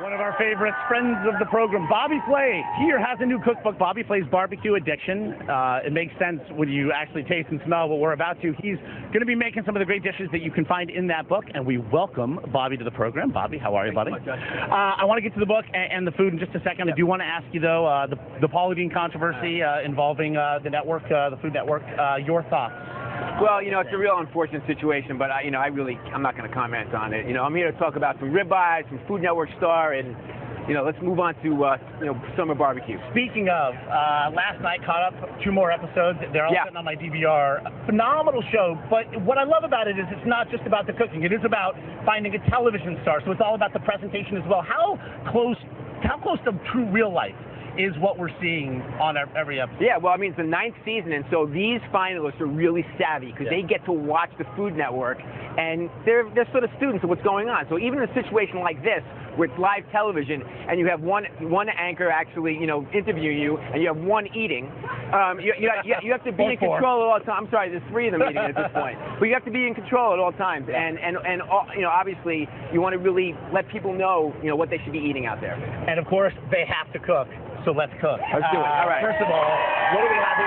One of our favorites, friends of the program, Bobby Flay, here has a new cookbook, Bobby Flay's Barbecue Addiction. It makes sense when you actually taste and smell what we're about to. He's going to be making some of the great dishes that you can find in that book, and we welcome Bobby to the program. Bobby, how are you, buddy? I want to get to the book and the food in just a second. Yeah. I do want to ask you, though, the Paula Deen controversy involving the network, the Food Network, your thoughts? Well, it's a real unfortunate situation, but I'm not going to comment on it. I'm here to talk about some ribeyes, some Food Network star, and let's move on to summer barbecue. Speaking of, last night caught up 2 more episodes. They're all sitting on my DVR. Phenomenal show, but what I love about it is it's not just about the cooking. It is about finding a television star, so it's all about the presentation as well. How close to true real life is what we're seeing on every episode? Yeah, well, it's the 9th season, and so these finalists are really savvy because they get to watch the Food Network, and they're sort of students of what's going on. So even in a situation like this, where it's live television, and you have one anchor actually, interviewing you, and you have one eating, you have to be in control at all times. I'm sorry, there's 3 of them eating at this point, but you have to be in control at all times, and obviously you want to really let people know, what they should be eating out there. And of course, they have to cook. So let's cook. Let's do it. All right. First of all, what do we have here?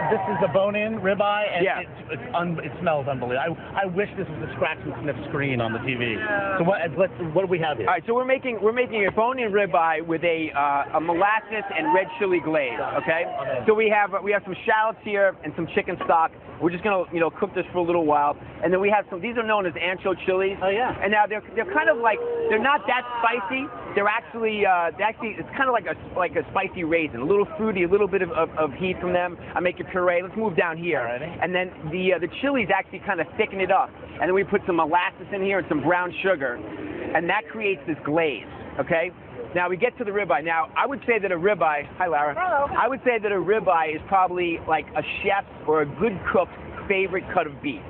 This is a bone-in ribeye, and it smells unbelievable. I wish this was a scratch and sniff screen on the TV. So what do we have here? All right. So we're making a bone-in ribeye with a molasses and red chili glaze. Okay. So we have some shallots here and some chicken stock. We're just gonna cook this for a little while, and then we have some. These are known as ancho chilies. Oh yeah. And now they're kind of like, they're not that spicy. They're actually it's kind of like a spicy raisin, a little fruity, a little bit of heat from them. I make a puree. Let's move down here. Alrighty. And then the chilies actually kind of thicken it up, and then we put some molasses in here and some brown sugar, and that creates this glaze. Okay. Now we get to the ribeye. Now I would say that a ribeye. Hi, Lara. Hello. I would say that a ribeye is probably like a chef's or a good cook's favorite cut of beef.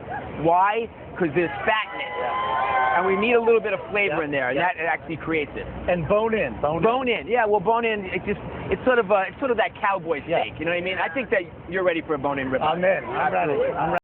Why? Because there's fat in it, and we need a little bit of flavor in there, and that actually creates it. And bone in. Yeah, well, bone in. It's sort of that cowboy steak. You know what I mean? I think that you're ready for a bone in ribeye. I'm in. I'm ready.